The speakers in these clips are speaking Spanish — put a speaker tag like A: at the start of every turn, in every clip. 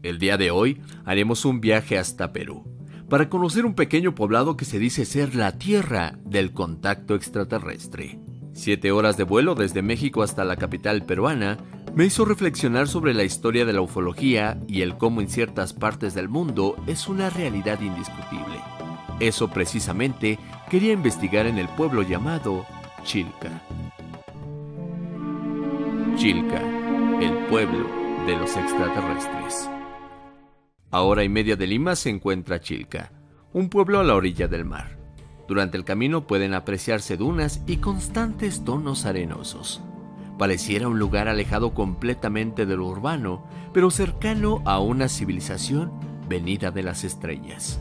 A: El día de hoy haremos un viaje hasta Perú para conocer un pequeño poblado que se dice ser la tierra del contacto extraterrestre. 7 horas de vuelo desde México hasta la capital peruana me hizo reflexionar sobre la historia de la ufología y el cómo en ciertas partes del mundo es una realidad indiscutible. Eso precisamente quería investigar en el pueblo llamado Chilca. Chilca, el pueblo de los extraterrestres. A hora y media de Lima se encuentra Chilca, un pueblo a la orilla del mar. Durante el camino pueden apreciarse dunas y constantes tonos arenosos. Pareciera un lugar alejado completamente de lo urbano, pero cercano a una civilización venida de las estrellas.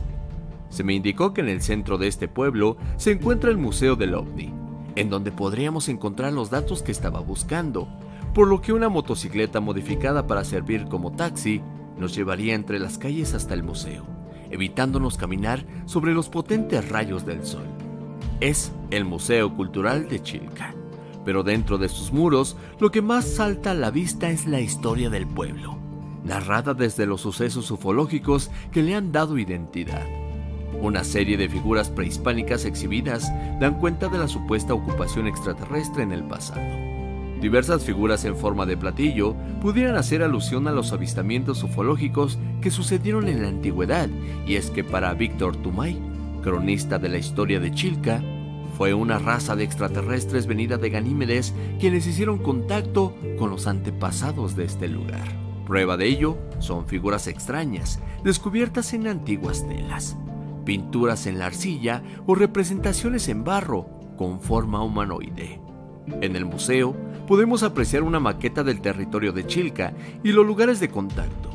A: Se me indicó que en el centro de este pueblo se encuentra el Museo del OVNI, en donde podríamos encontrar los datos que estaba buscando, por lo que una motocicleta modificada para servir como taxi nos llevaría entre las calles hasta el museo, evitándonos caminar sobre los potentes rayos del sol. Es el Museo Cultural de Chilca, pero dentro de sus muros lo que más salta a la vista es la historia del pueblo, narrada desde los sucesos ufológicos que le han dado identidad. Una serie de figuras prehispánicas exhibidas dan cuenta de la supuesta ocupación extraterrestre en el pasado. Diversas figuras en forma de platillo pudieran hacer alusión a los avistamientos ufológicos que sucedieron en la antigüedad, y es que para Víctor Tumay, cronista de la historia de Chilca, fue una raza de extraterrestres venida de Ganímedes quienes hicieron contacto con los antepasados de este lugar. Prueba de ello son figuras extrañas descubiertas en antiguas telas, pinturas en la arcilla o representaciones en barro con forma humanoide. En el museo podemos apreciar una maqueta del territorio de Chilca y los lugares de contacto.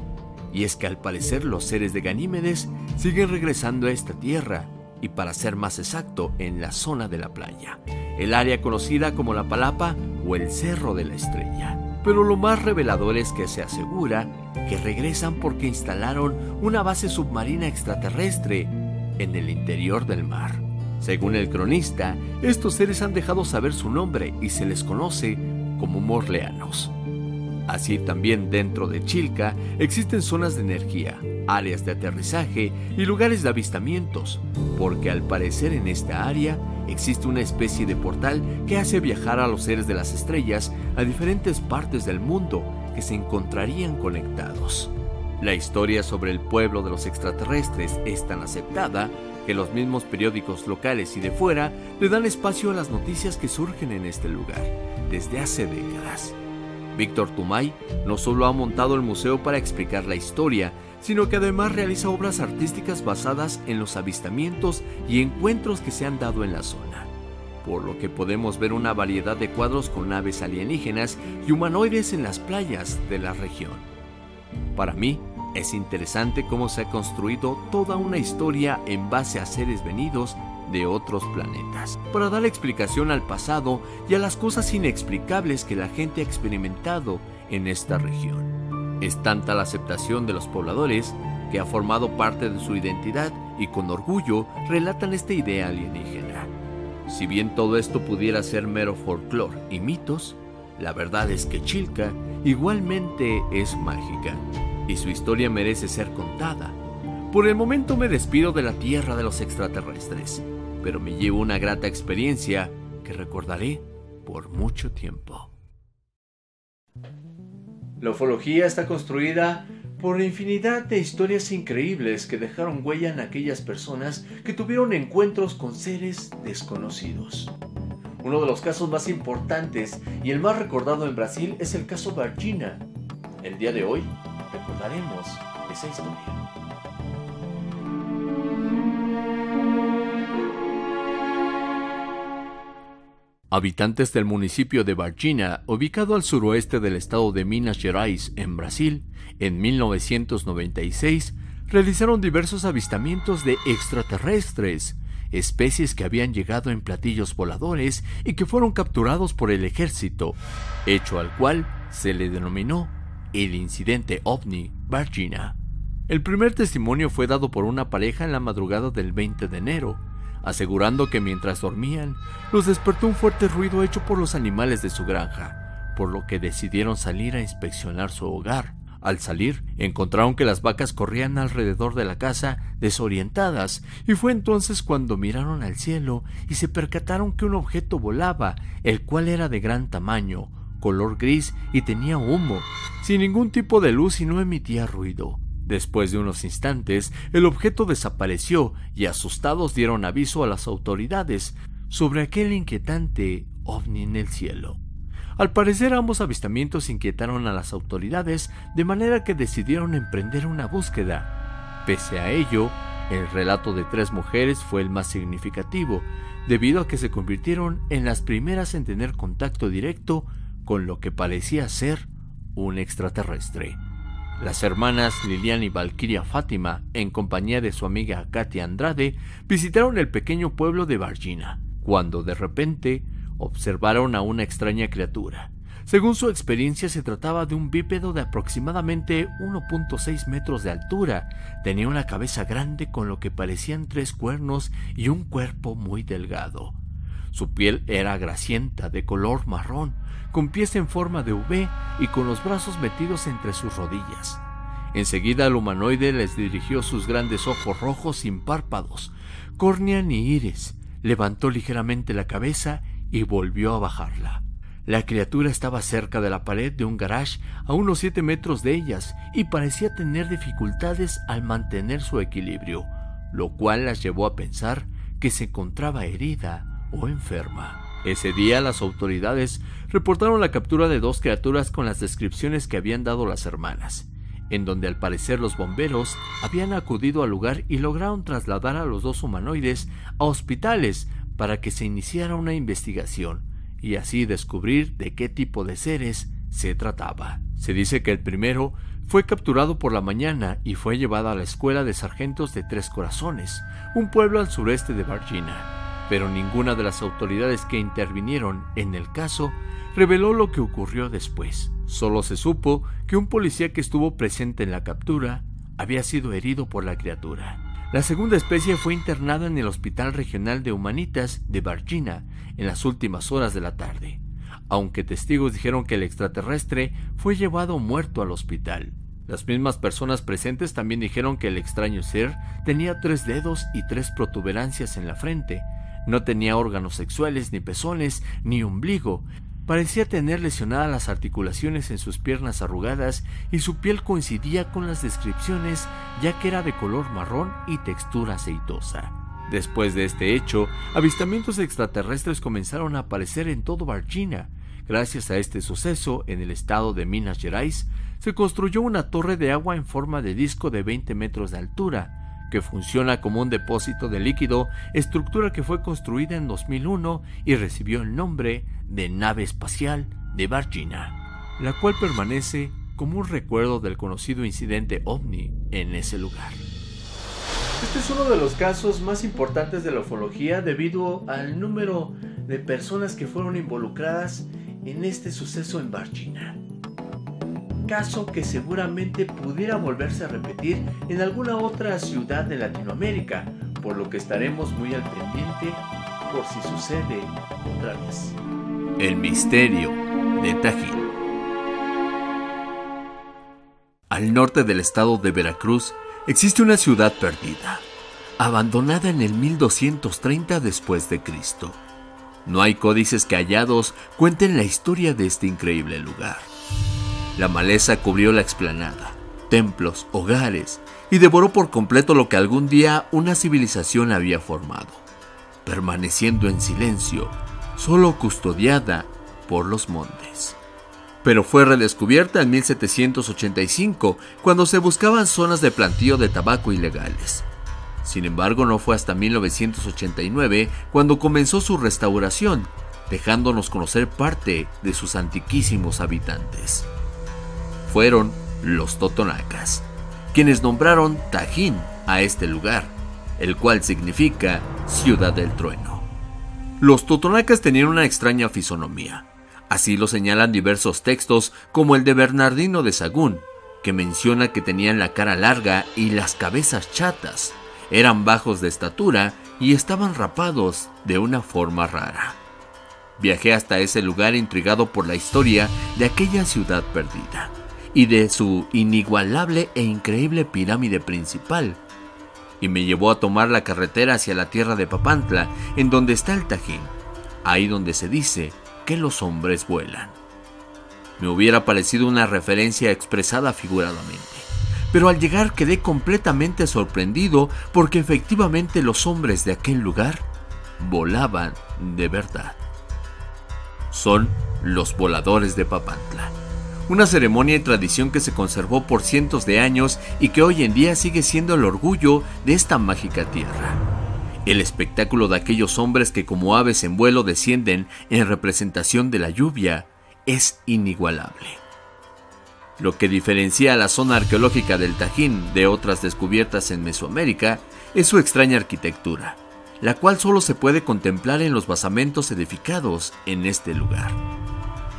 A: Y es que al parecer los seres de Ganímedes siguen regresando a esta tierra, y para ser más exacto, en la zona de la playa, el área conocida como la Palapa o el Cerro de la Estrella. Pero lo más revelador es que se asegura que regresan porque instalaron una base submarina extraterrestre en el interior del mar. Según el cronista, estos seres han dejado saber su nombre y se les conoce como morleanos. Así también dentro de Chilca existen zonas de energía, áreas de aterrizaje y lugares de avistamientos, porque al parecer en esta área existe una especie de portal que hace viajar a los seres de las estrellas a diferentes partes del mundo que se encontrarían conectados. La historia sobre el pueblo de los extraterrestres es tan aceptada que los mismos periódicos locales y de fuera le dan espacio a las noticias que surgen en este lugar desde hace décadas. Víctor Tumay no solo ha montado el museo para explicar la historia, sino que además realiza obras artísticas basadas en los avistamientos y encuentros que se han dado en la zona, por lo que podemos ver una variedad de cuadros con naves alienígenas y humanoides en las playas de la región. Para mí, es interesante cómo se ha construido toda una historia en base a seres venidos de otros planetas, para dar explicación al pasado y a las cosas inexplicables que la gente ha experimentado en esta región. Es tanta la aceptación de los pobladores que ha formado parte de su identidad y con orgullo relatan esta idea alienígena. Si bien todo esto pudiera ser mero folclore y mitos, la verdad es que Chilca igualmente es mágica y su historia merece ser contada. Por el momento me despido de la tierra de los extraterrestres, pero me llevo una grata experiencia que recordaré por mucho tiempo. La ufología está construida por infinidad de historias increíbles que dejaron huella en aquellas personas que tuvieron encuentros con seres desconocidos. Uno de los casos más importantes y el más recordado en Brasil es el caso Varginha. El día de hoy recordaremos esa historia. Habitantes del municipio de Varginha, ubicado al suroeste del estado de Minas Gerais, en Brasil, en 1996, realizaron diversos avistamientos de extraterrestres, especies que habían llegado en platillos voladores y que fueron capturados por el ejército, hecho al cual se le denominó el incidente OVNI Varginha. El primer testimonio fue dado por una pareja en la madrugada del 20 de enero, asegurando que mientras dormían, los despertó un fuerte ruido hecho por los animales de su granja, por lo que decidieron salir a inspeccionar su hogar, Al salir, encontraron que las vacas corrían alrededor de la casa desorientadas, y fue entonces cuando miraron al cielo y se percataron que un objeto volaba, el cual era de gran tamaño, color gris y tenía humo, sin ningún tipo de luz y no emitía ruido. Después de unos instantes, el objeto desapareció y asustados dieron aviso a las autoridades sobre aquel inquietante ovni en el cielo. Al parecer, ambos avistamientos inquietaron a las autoridades, de manera que decidieron emprender una búsqueda. Pese a ello, el relato de 3 mujeres fue el más significativo, debido a que se convirtieron en las primeras en tener contacto directo con lo que parecía ser un extraterrestre. Las hermanas Lilian y Valkyria Fátima, en compañía de su amiga Katia Andrade, visitaron el pequeño pueblo de Varginha, cuando de repente observaron a una extraña criatura. Según su experiencia, se trataba de un bípedo de aproximadamente 1.6 metros de altura. Tenía una cabeza grande con lo que parecían 3 cuernos y un cuerpo muy delgado. Su piel era grasienta, de color marrón, con pies en forma de V y con los brazos metidos entre sus rodillas. Enseguida el humanoide les dirigió sus grandes ojos rojos sin párpados, córnea ni iris, levantó ligeramente la cabeza y volvió a bajarla. La criatura estaba cerca de la pared de un garage a unos 7 metros de ellas y parecía tener dificultades al mantener su equilibrio, lo cual las llevó a pensar que se encontraba herida o enferma. Ese día las autoridades reportaron la captura de 2 criaturas con las descripciones que habían dado las hermanas, en donde al parecer los bomberos habían acudido al lugar y lograron trasladar a los 2 humanoides a hospitales para que se iniciara una investigación y así descubrir de qué tipo de seres se trataba. Se dice que el primero fue capturado por la mañana y fue llevado a la escuela de sargentos de 3 Corazones, un pueblo al sureste de Varginha, pero ninguna de las autoridades que intervinieron en el caso reveló lo que ocurrió después. Solo se supo que un policía que estuvo presente en la captura había sido herido por la criatura. La segunda especie fue internada en el Hospital Regional de Humanitas de Varginha en las últimas horas de la tarde, aunque testigos dijeron que el extraterrestre fue llevado muerto al hospital. Las mismas personas presentes también dijeron que el extraño ser tenía 3 dedos y 3 protuberancias en la frente. No tenía órganos sexuales, ni pezones, ni ombligo. Parecía tener lesionadas las articulaciones en sus piernas arrugadas y su piel coincidía con las descripciones, ya que era de color marrón y textura aceitosa. Después de este hecho, avistamientos extraterrestres comenzaron a aparecer en todo Varginha. Gracias a este suceso, en el estado de Minas Gerais, se construyó una torre de agua en forma de disco de 20 metros de altura, que funciona como un depósito de líquido, estructura que fue construida en 2001 y recibió el nombre de Nave Espacial de Varginha, la cual permanece como un recuerdo del conocido incidente ovni en ese lugar. Este es uno de los casos más importantes de la ufología debido al número de personas que fueron involucradas en este suceso en Varginha. Caso que seguramente pudiera volverse a repetir en alguna otra ciudad de Latinoamérica, por lo que estaremos muy al pendiente por si sucede otra vez. El misterio de Tajín. Al norte del estado de Veracruz existe una ciudad perdida, abandonada en el 1230 después de Cristo. No hay códices que hallados cuenten la historia de este increíble lugar. La maleza cubrió la explanada, templos, hogares, y devoró por completo lo que algún día una civilización había formado, permaneciendo en silencio, solo custodiada por los montes. Pero fue redescubierta en 1785, cuando se buscaban zonas de plantío de tabaco ilegales. Sin embargo, no fue hasta 1989 cuando comenzó su restauración, dejándonos conocer parte de sus antiquísimos habitantes. Fueron los totonacas, quienes nombraron Tajín a este lugar, el cual significa Ciudad del Trueno. Los totonacas tenían una extraña fisonomía. Así lo señalan diversos textos, como el de Bernardino de Sahagún, que menciona que tenían la cara larga y las cabezas chatas, eran bajos de estatura y estaban rapados de una forma rara. Viajé hasta ese lugar intrigado por la historia de aquella ciudad perdida, y de su inigualable e increíble pirámide principal, y me llevó a tomar la carretera hacia la tierra de Papantla, en donde está el Tajín, ahí donde se dice que los hombres vuelan. Me hubiera parecido una referencia expresada figuradamente, pero al llegar quedé completamente sorprendido porque efectivamente los hombres de aquel lugar volaban de verdad. Son los voladores de Papantla, una ceremonia y tradición que se conservó por cientos de años y que hoy en día sigue siendo el orgullo de esta mágica tierra. El espectáculo de aquellos hombres que como aves en vuelo descienden en representación de la lluvia es inigualable. Lo que diferencia a la zona arqueológica del Tajín de otras descubiertas en Mesoamérica es su extraña arquitectura, la cual solo se puede contemplar en los basamentos edificados en este lugar.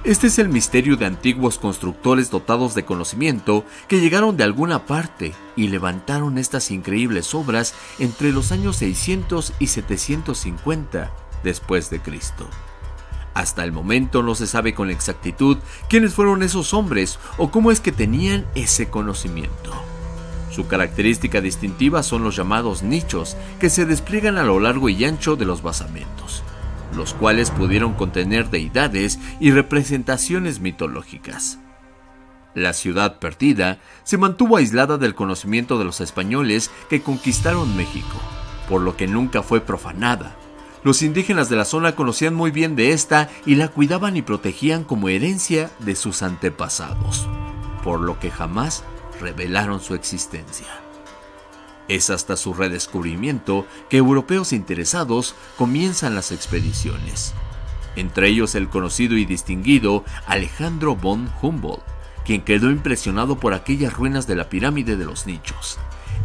A: Este es el misterio de antiguos constructores dotados de conocimiento que llegaron de alguna parte y levantaron estas increíbles obras entre los años 600 y 750 después de Cristo. Hasta el momento no se sabe con exactitud quiénes fueron esos hombres o cómo es que tenían ese conocimiento. Su característica distintiva son los llamados nichos que se despliegan a lo largo y ancho de los basamentos, los cuales pudieron contener deidades y representaciones mitológicas. La ciudad perdida se mantuvo aislada del conocimiento de los españoles que conquistaron México, por lo que nunca fue profanada. Los indígenas de la zona conocían muy bien de esta y la cuidaban y protegían como herencia de sus antepasados, por lo que jamás revelaron su existencia. Es hasta su redescubrimiento que europeos interesados comienzan las expediciones, entre ellos el conocido y distinguido Alejandro von Humboldt, quien quedó impresionado por aquellas ruinas de la pirámide de los nichos,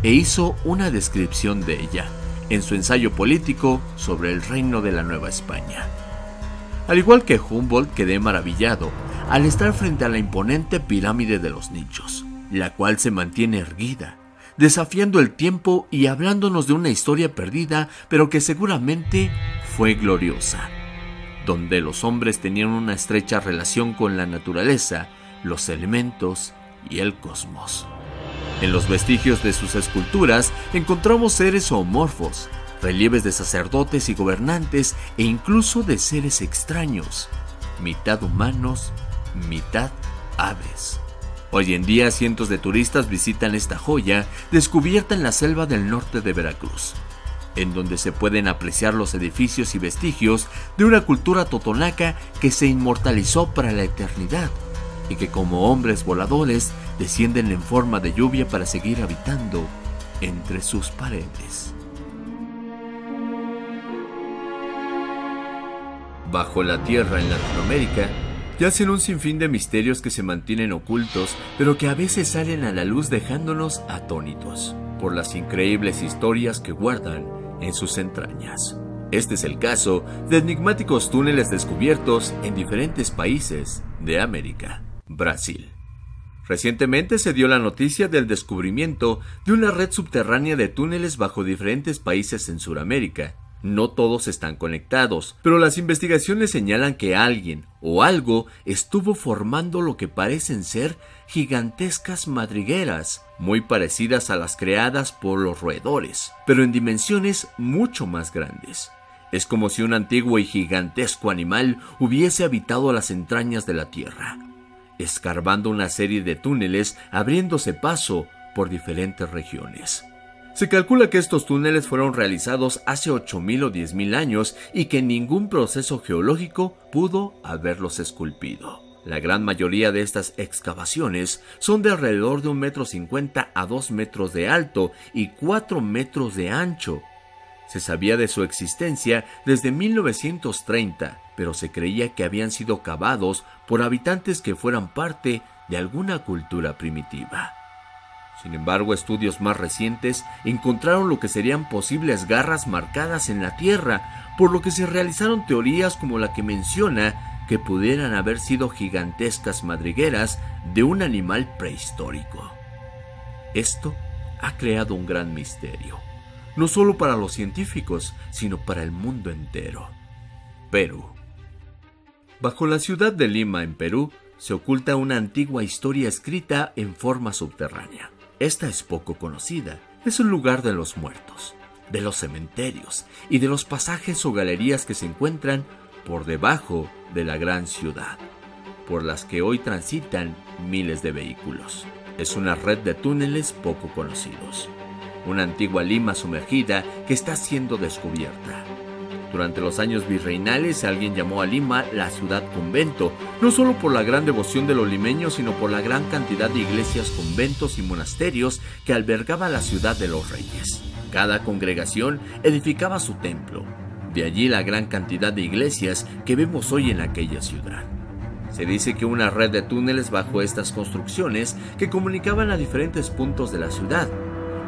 A: e hizo una descripción de ella en su ensayo político sobre el reino de la Nueva España. Al igual que Humboldt, quedé maravillado al estar frente a la imponente pirámide de los nichos, la cual se mantiene erguida, desafiando el tiempo y hablándonos de una historia perdida, pero que seguramente fue gloriosa, donde los hombres tenían una estrecha relación con la naturaleza, los elementos y el cosmos. En los vestigios de sus esculturas encontramos seres zoomorfos, relieves de sacerdotes y gobernantes e incluso de seres extraños, mitad humanos, mitad aves. Hoy en día cientos de turistas visitan esta joya descubierta en la selva del norte de Veracruz, en donde se pueden apreciar los edificios y vestigios de una cultura totonaca que se inmortalizó para la eternidad y que como hombres voladores descienden en forma de lluvia para seguir habitando entre sus paredes. Bajo la tierra en Latinoamérica yacen un sinfín de misterios que se mantienen ocultos, pero que a veces salen a la luz dejándonos atónitos por las increíbles historias que guardan en sus entrañas. Este es el caso de enigmáticos túneles descubiertos en diferentes países de América. Brasil. Recientemente se dio la noticia del descubrimiento de una red subterránea de túneles bajo diferentes países en Sudamérica. No todos están conectados, pero las investigaciones señalan que alguien o algo estuvo formando lo que parecen ser gigantescas madrigueras, muy parecidas a las creadas por los roedores, pero en dimensiones mucho más grandes. Es como si un antiguo y gigantesco animal hubiese habitado las entrañas de la Tierra, escarbando una serie de túneles, abriéndose paso por diferentes regiones. Se calcula que estos túneles fueron realizados hace 8.000 o 10.000 años y que ningún proceso geológico pudo haberlos esculpido. La gran mayoría de estas excavaciones son de alrededor de 1,50 m a 2 metros de alto y 4 metros de ancho. Se sabía de su existencia desde 1930, pero se creía que habían sido cavados por habitantes que fueran parte de alguna cultura primitiva. Sin embargo, estudios más recientes encontraron lo que serían posibles garras marcadas en la tierra, por lo que se realizaron teorías como la que menciona que pudieran haber sido gigantescas madrigueras de un animal prehistórico. Esto ha creado un gran misterio, no solo para los científicos, sino para el mundo entero. Perú. Bajo la ciudad de Lima, en Perú, se oculta una antigua historia escrita en forma subterránea. Esta es poco conocida. Es un lugar de los muertos, de los cementerios y de los pasajes o galerías que se encuentran por debajo de la gran ciudad, por las que hoy transitan miles de vehículos. Es una red de túneles poco conocidos. Una antigua Lima sumergida que está siendo descubierta. Durante los años virreinales, alguien llamó a Lima la ciudad convento, no solo por la gran devoción de los limeños, sino por la gran cantidad de iglesias, conventos y monasterios que albergaba la ciudad de los reyes. Cada congregación edificaba su templo. De allí la gran cantidad de iglesias que vemos hoy en aquella ciudad. Se dice que una red de túneles bajo estas construcciones que comunicaban a diferentes puntos de la ciudad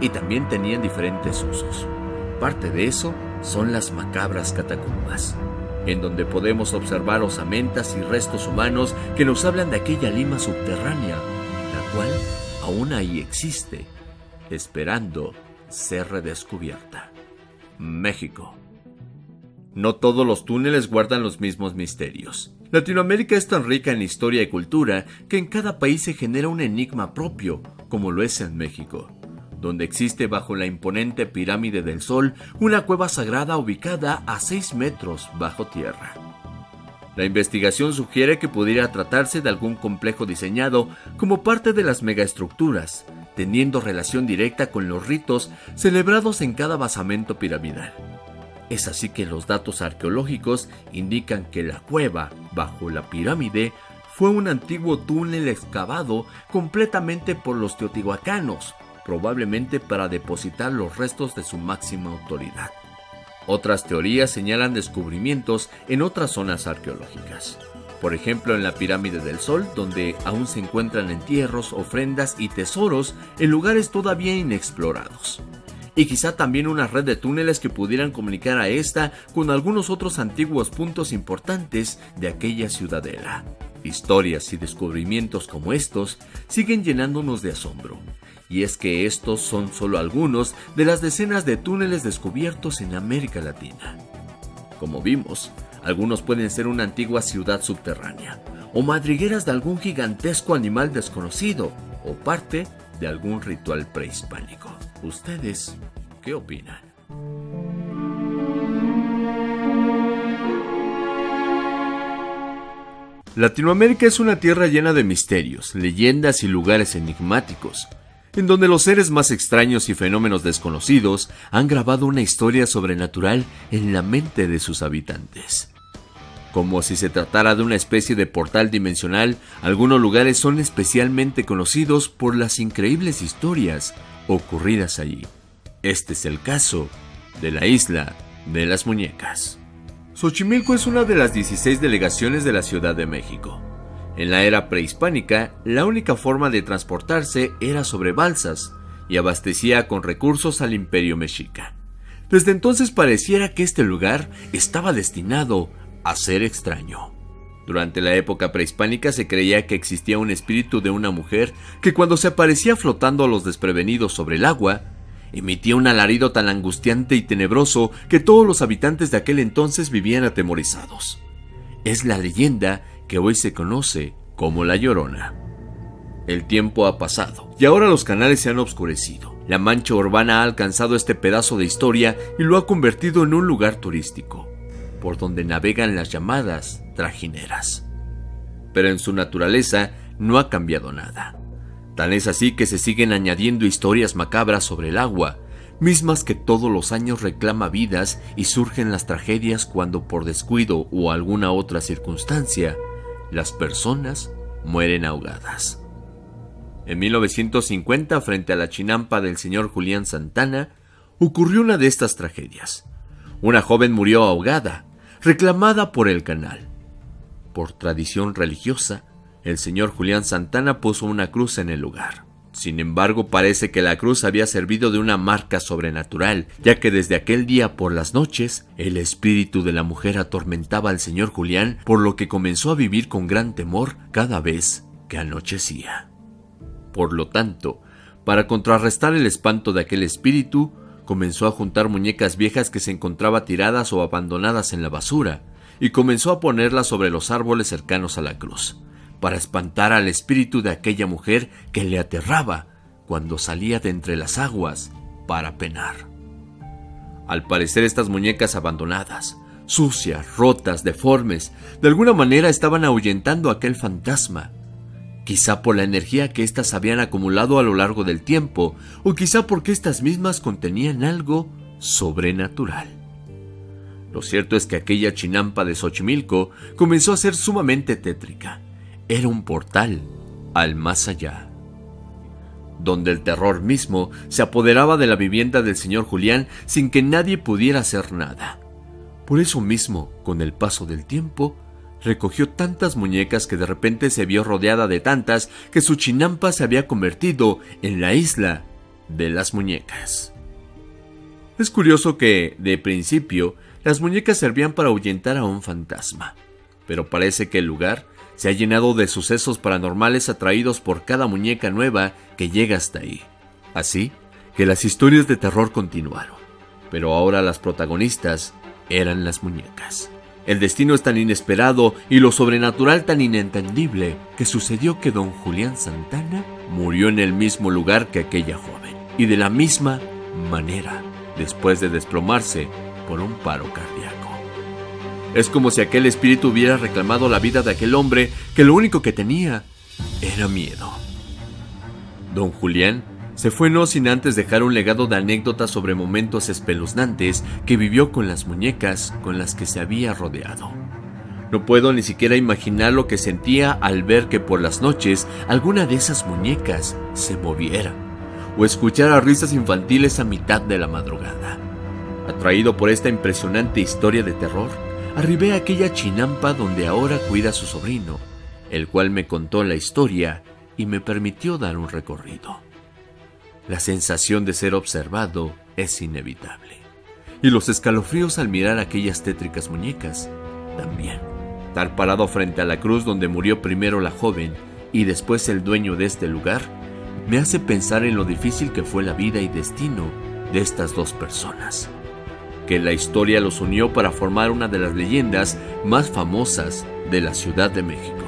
A: y también tenían diferentes usos. Parte de eso son las macabras catacumbas, en donde podemos observar osamentas y restos humanos que nos hablan de aquella Lima subterránea, la cual aún ahí existe, esperando ser redescubierta. México. No todos los túneles guardan los mismos misterios. Latinoamérica es tan rica en historia y cultura que en cada país se genera un enigma propio, como lo es en México, donde existe bajo la imponente pirámide del Sol una cueva sagrada ubicada a 6 metros bajo tierra. La investigación sugiere que pudiera tratarse de algún complejo diseñado como parte de las megaestructuras, teniendo relación directa con los ritos celebrados en cada basamento piramidal. Es así que los datos arqueológicos indican que la cueva bajo la pirámide fue un antiguo túnel excavado completamente por los teotihuacanos, probablemente para depositar los restos de su máxima autoridad. Otras teorías señalan descubrimientos en otras zonas arqueológicas. Por ejemplo, en la Pirámide del Sol, donde aún se encuentran entierros, ofrendas y tesoros en lugares todavía inexplorados. Y quizá también una red de túneles que pudieran comunicar a esta con algunos otros antiguos puntos importantes de aquella ciudadela. Historias y descubrimientos como estos siguen llenándonos de asombro. Y es que estos son solo algunos de las decenas de túneles descubiertos en América Latina. Como vimos, algunos pueden ser una antigua ciudad subterránea, o madrigueras de algún gigantesco animal desconocido, o parte de algún ritual prehispánico. ¿Ustedes qué opinan? Latinoamérica es una tierra llena de misterios, leyendas y lugares enigmáticos, en donde los seres más extraños y fenómenos desconocidos han grabado una historia sobrenatural en la mente de sus habitantes. Como si se tratara de una especie de portal dimensional, algunos lugares son especialmente conocidos por las increíbles historias ocurridas allí. Este es el caso de la Isla de las Muñecas. Xochimilco es una de las 16 delegaciones de la Ciudad de México. En la era prehispánica, la única forma de transportarse era sobre balsas y abastecía con recursos al Imperio Mexica. Desde entonces pareciera que este lugar estaba destinado a ser extraño. Durante la época prehispánica se creía que existía un espíritu de una mujer que cuando se aparecía flotando a los desprevenidos sobre el agua, emitía un alarido tan angustiante y tenebroso que todos los habitantes de aquel entonces vivían atemorizados. Es la leyenda que hoy se conoce como La Llorona. El tiempo ha pasado y ahora los canales se han oscurecido. La mancha urbana ha alcanzado este pedazo de historia y lo ha convertido en un lugar turístico, por donde navegan las llamadas trajineras. Pero en su naturaleza no ha cambiado nada. Tan es así que se siguen añadiendo historias macabras sobre el agua, mismas que todos los años reclama vidas y surgen las tragedias cuando por descuido o alguna otra circunstancia, las personas mueren ahogadas. En 1950, frente a la chinampa del señor Julián Santana, ocurrió una de estas tragedias. Una joven murió ahogada, reclamada por el canal. Por tradición religiosa, el señor Julián Santana puso una cruz en el lugar. Sin embargo, parece que la cruz había servido de una marca sobrenatural, ya que desde aquel día por las noches, el espíritu de la mujer atormentaba al señor Julián, por lo que comenzó a vivir con gran temor cada vez que anochecía. Por lo tanto, para contrarrestar el espanto de aquel espíritu, comenzó a juntar muñecas viejas que se encontraban tiradas o abandonadas en la basura, y comenzó a ponerlas sobre los árboles cercanos a la cruz, para espantar al espíritu de aquella mujer que le aterraba cuando salía de entre las aguas para penar. Al parecer, estas muñecas abandonadas, sucias, rotas, deformes, de alguna manera estaban ahuyentando a aquel fantasma, quizá por la energía que éstas habían acumulado a lo largo del tiempo, o quizá porque éstas mismas contenían algo sobrenatural. Lo cierto es que aquella chinampa de Xochimilco comenzó a ser sumamente tétrica. Era un portal al más allá, donde el terror mismo se apoderaba de la vivienda del señor Julián sin que nadie pudiera hacer nada. Por eso mismo, con el paso del tiempo, recogió tantas muñecas que de repente se vio rodeada de tantas que su chinampa se había convertido en la isla de las muñecas. Es curioso que, de principio, las muñecas servían para ahuyentar a un fantasma, pero parece que el lugar se ha llenado de sucesos paranormales atraídos por cada muñeca nueva que llega hasta ahí. Así que las historias de terror continuaron, pero ahora las protagonistas eran las muñecas. El destino es tan inesperado y lo sobrenatural tan inentendible que sucedió que don Julián Santana murió en el mismo lugar que aquella joven, y de la misma manera, después de desplomarse por un paro cardíaco. Es como si aquel espíritu hubiera reclamado la vida de aquel hombre que lo único que tenía era miedo. Don Julián se fue no sin antes dejar un legado de anécdotas sobre momentos espeluznantes que vivió con las muñecas con las que se había rodeado. No puedo ni siquiera imaginar lo que sentía al ver que por las noches alguna de esas muñecas se moviera, o escuchar a risas infantiles a mitad de la madrugada. Atraído por esta impresionante historia de terror, arribé a aquella chinampa donde ahora cuida a su sobrino, el cual me contó la historia y me permitió dar un recorrido. La sensación de ser observado es inevitable, y los escalofríos al mirar aquellas tétricas muñecas también. Estar parado frente a la cruz donde murió primero la joven y después el dueño de este lugar me hace pensar en lo difícil que fue la vida y destino de estas dos personas, que la historia los unió para formar una de las leyendas más famosas de la Ciudad de México.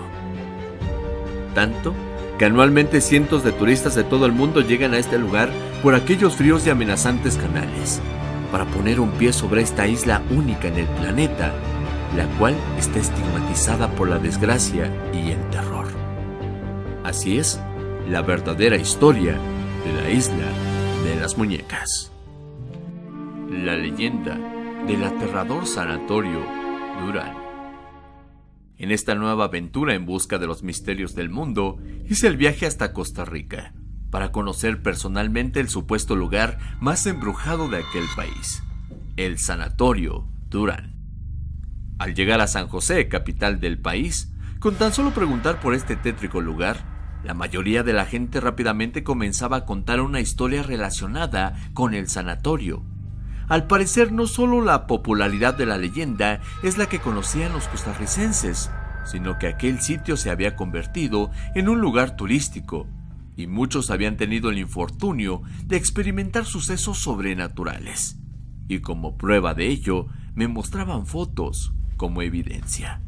A: Tanto que anualmente cientos de turistas de todo el mundo llegan a este lugar por aquellos fríos y amenazantes canales, para poner un pie sobre esta isla única en el planeta, la cual está estigmatizada por la desgracia y el terror. Así es la verdadera historia de la isla de las muñecas. La leyenda del aterrador sanatorio Durán. En esta nueva aventura en busca de los misterios del mundo, hice el viaje hasta Costa Rica para conocer personalmente el supuesto lugar más embrujado de aquel país, el Sanatorio Durán. Al llegar a San José, capital del país, con tan solo preguntar por este tétrico lugar, la mayoría de la gente rápidamente comenzaba a contar una historia relacionada con el sanatorio. Al parecer, no solo la popularidad de la leyenda es la que conocían los costarricenses, sino que aquel sitio se había convertido en un lugar turístico, y muchos habían tenido el infortunio de experimentar sucesos sobrenaturales. Y como prueba de ello, me mostraban fotos como evidencia.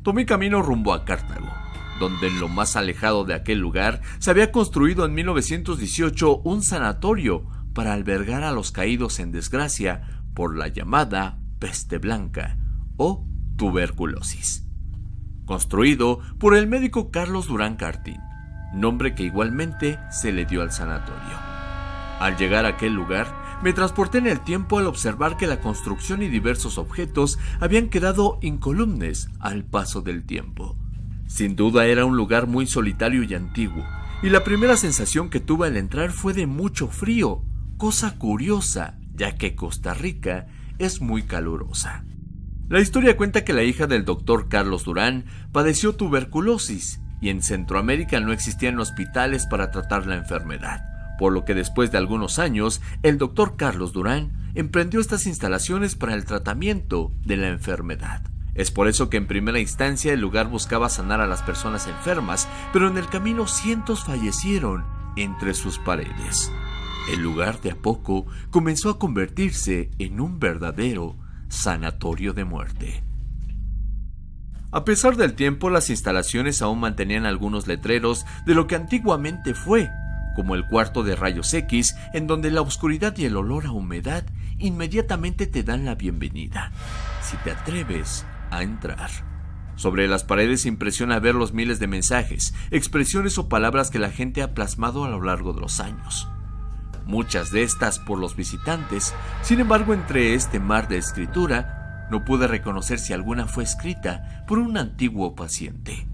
A: Tomé camino rumbo a Cartago, donde en lo más alejado de aquel lugar se había construido en 1918 un sanatorio para albergar a los caídos en desgracia por la llamada peste blanca o tuberculosis, construido por el médico Carlos Durán Cartín, nombre que igualmente se le dio al sanatorio. Al llegar a aquel lugar, me transporté en el tiempo al observar que la construcción y diversos objetos habían quedado incólumes al paso del tiempo. Sin duda era un lugar muy solitario y antiguo, y la primera sensación que tuve al entrar fue de mucho frío, cosa curiosa, ya que Costa Rica es muy calurosa. La historia cuenta que la hija del doctor Carlos Durán padeció tuberculosis y en Centroamérica no existían hospitales para tratar la enfermedad, por lo que después de algunos años el doctor Carlos Durán emprendió estas instalaciones para el tratamiento de la enfermedad. Es por eso que en primera instancia el lugar buscaba sanar a las personas enfermas, pero en el camino cientos fallecieron entre sus paredes. El lugar de a poco comenzó a convertirse en un verdadero sanatorio de muerte. A pesar del tiempo, las instalaciones aún mantenían algunos letreros de lo que antiguamente fue, como el cuarto de rayos X, en donde la oscuridad y el olor a humedad inmediatamente te dan la bienvenida, si te atreves a entrar. Sobre las paredes impresiona ver los miles de mensajes, expresiones o palabras que la gente ha plasmado a lo largo de los años. Muchas de estas por los visitantes. Sin embargo, entre este mar de escritura, no pude reconocer si alguna fue escrita por un antiguo paciente.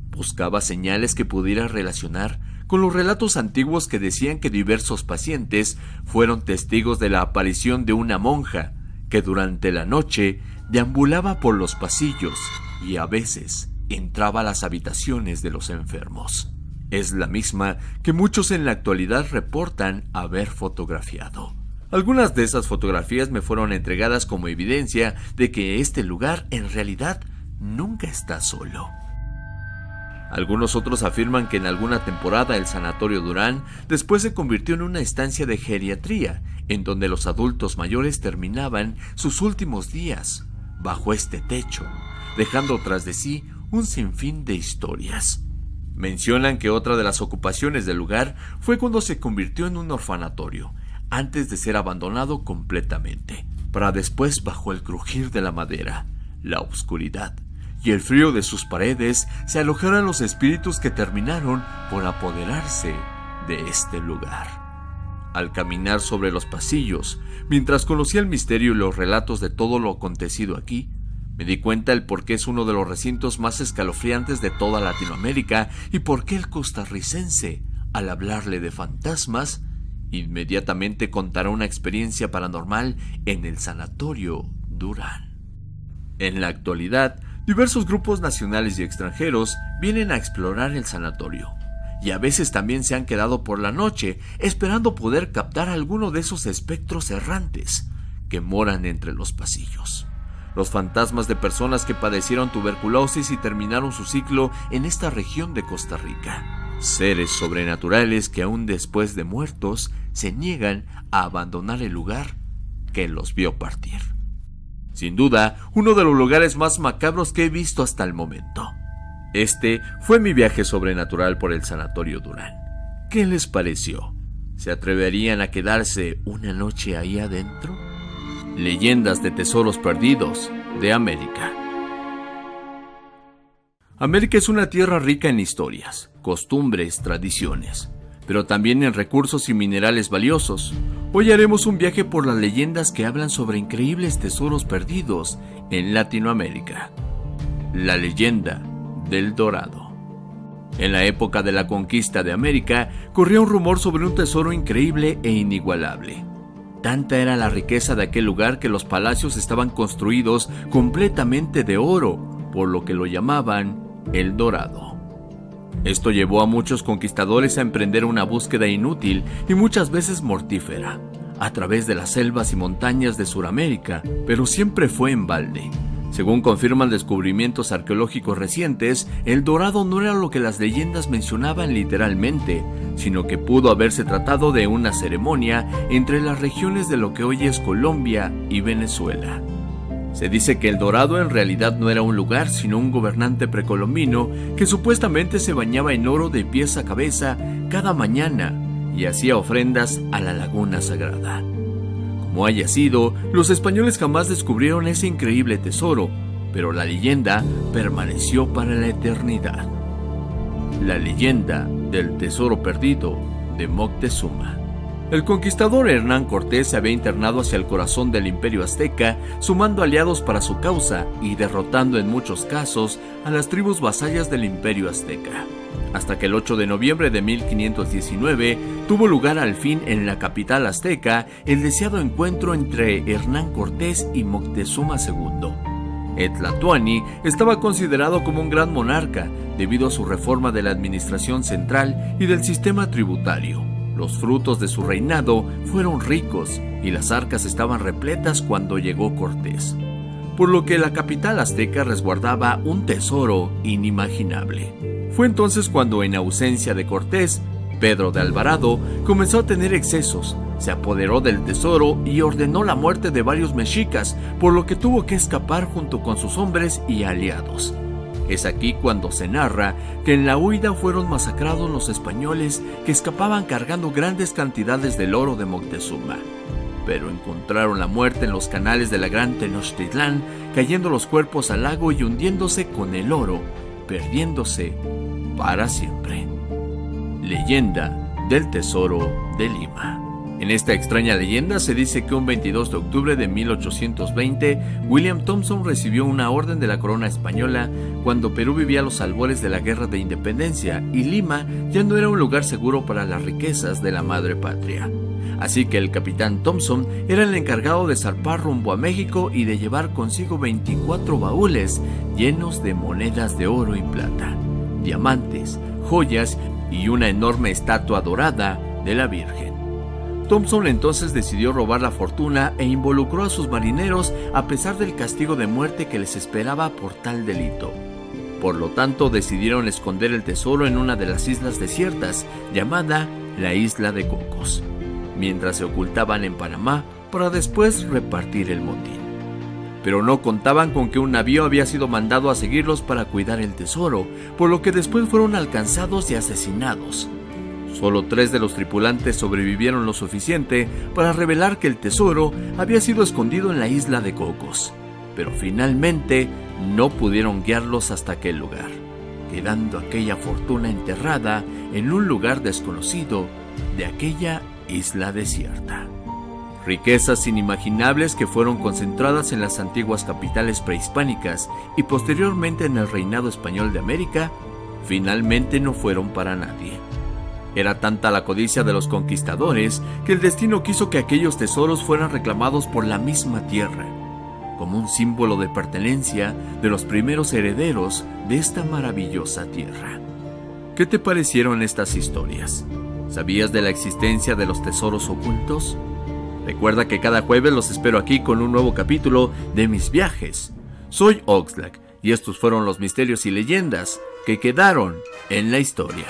A: Buscaba señales que pudiera relacionar con los relatos antiguos que decían que diversos pacientes fueron testigos de la aparición de una monja que durante la noche deambulaba por los pasillos y a veces entraba a las habitaciones de los enfermos. Es la misma que muchos en la actualidad reportan haber fotografiado. Algunas de esas fotografías me fueron entregadas como evidencia de que este lugar en realidad nunca está solo. Algunos otros afirman que en alguna temporada el Sanatorio Durán después se convirtió en una estancia de geriatría, en donde los adultos mayores terminaban sus últimos días bajo este techo, dejando tras de sí un sinfín de historias. Mencionan que otra de las ocupaciones del lugar fue cuando se convirtió en un orfanatorio, antes de ser abandonado completamente, para después, bajo el crujir de la madera, la oscuridad y el frío de sus paredes, se alojaran los espíritus que terminaron por apoderarse de este lugar. Al caminar sobre los pasillos, mientras conocía el misterio y los relatos de todo lo acontecido aquí, me di cuenta el por qué es uno de los recintos más escalofriantes de toda Latinoamérica y por qué el costarricense, al hablarle de fantasmas, inmediatamente contará una experiencia paranormal en el Sanatorio Durán. En la actualidad, diversos grupos nacionales y extranjeros vienen a explorar el sanatorio, y a veces también se han quedado por la noche esperando poder captar alguno de esos espectros errantes que moran entre los pasillos. Los fantasmas de personas que padecieron tuberculosis y terminaron su ciclo en esta región de Costa Rica. Seres sobrenaturales que aún después de muertos se niegan a abandonar el lugar que los vio partir. Sin duda, uno de los lugares más macabros que he visto hasta el momento. Este fue mi viaje sobrenatural por el Sanatorio Durán. ¿Qué les pareció? ¿Se atreverían a quedarse una noche ahí adentro? Leyendas de tesoros perdidos de América. América es una tierra rica en historias, costumbres, tradiciones, pero también en recursos y minerales valiosos. Hoy haremos un viaje por las leyendas que hablan sobre increíbles tesoros perdidos en Latinoamérica. La leyenda del Dorado. En la época de la conquista de América, corría un rumor sobre un tesoro increíble e inigualable. Tanta era la riqueza de aquel lugar que los palacios estaban construidos completamente de oro, por lo que lo llamaban El Dorado. Esto llevó a muchos conquistadores a emprender una búsqueda inútil y muchas veces mortífera, a través de las selvas y montañas de Sudamérica, pero siempre fue en balde. Según confirman descubrimientos arqueológicos recientes, el Dorado no era lo que las leyendas mencionaban literalmente, sino que pudo haberse tratado de una ceremonia entre las regiones de lo que hoy es Colombia y Venezuela. Se dice que el Dorado en realidad no era un lugar, sino un gobernante precolombino que supuestamente se bañaba en oro de pies a cabeza cada mañana y hacía ofrendas a la laguna sagrada. Como haya sido, los españoles jamás descubrieron ese increíble tesoro, pero la leyenda permaneció para la eternidad. La leyenda del tesoro perdido de Moctezuma. El conquistador Hernán Cortés se había internado hacia el corazón del Imperio Azteca, sumando aliados para su causa y derrotando en muchos casos a las tribus vasallas del Imperio Azteca. Hasta que el 8 de noviembre de 1519 tuvo lugar al fin en la capital azteca el deseado encuentro entre Hernán Cortés y Moctezuma II. Tlatoani estaba considerado como un gran monarca debido a su reforma de la administración central y del sistema tributario. Los frutos de su reinado fueron ricos y las arcas estaban repletas cuando llegó Cortés, por lo que la capital azteca resguardaba un tesoro inimaginable. Fue entonces cuando, en ausencia de Cortés, Pedro de Alvarado comenzó a tener excesos, se apoderó del tesoro y ordenó la muerte de varios mexicas, por lo que tuvo que escapar junto con sus hombres y aliados. Es aquí cuando se narra que en la huida fueron masacrados los españoles que escapaban cargando grandes cantidades del oro de Moctezuma, pero encontraron la muerte en los canales de la Gran Tenochtitlán, cayendo los cuerpos al lago y hundiéndose con el oro, perdiéndose para siempre. Leyenda del Tesoro de Lima. En esta extraña leyenda se dice que un 22 de octubre de 1820, William Thompson recibió una orden de la corona española cuando Perú vivía a los albores de la Guerra de Independencia y Lima ya no era un lugar seguro para las riquezas de la madre patria. Así que el capitán Thompson era el encargado de zarpar rumbo a México y de llevar consigo 24 baúles llenos de monedas de oro y plata, diamantes, joyas y una enorme estatua dorada de la Virgen. Thompson entonces decidió robar la fortuna e involucró a sus marineros a pesar del castigo de muerte que les esperaba por tal delito. Por lo tanto, decidieron esconder el tesoro en una de las islas desiertas, llamada la Isla de Cocos, mientras se ocultaban en Panamá para después repartir el botín. Pero no contaban con que un navío había sido mandado a seguirlos para cuidar el tesoro, por lo que después fueron alcanzados y asesinados. Solo 3 de los tripulantes sobrevivieron lo suficiente para revelar que el tesoro había sido escondido en la Isla de Cocos, pero finalmente no pudieron guiarlos hasta aquel lugar, quedando aquella fortuna enterrada en un lugar desconocido de aquella isla desierta. Riquezas inimaginables que fueron concentradas en las antiguas capitales prehispánicas y posteriormente en el reinado español de América, finalmente no fueron para nadie. Era tanta la codicia de los conquistadores que el destino quiso que aquellos tesoros fueran reclamados por la misma tierra, como un símbolo de pertenencia de los primeros herederos de esta maravillosa tierra. ¿Qué te parecieron estas historias? ¿Sabías de la existencia de los tesoros ocultos? Recuerda que cada jueves los espero aquí con un nuevo capítulo de mis viajes. Soy Oxlack y estos fueron los misterios y leyendas que quedaron en la historia.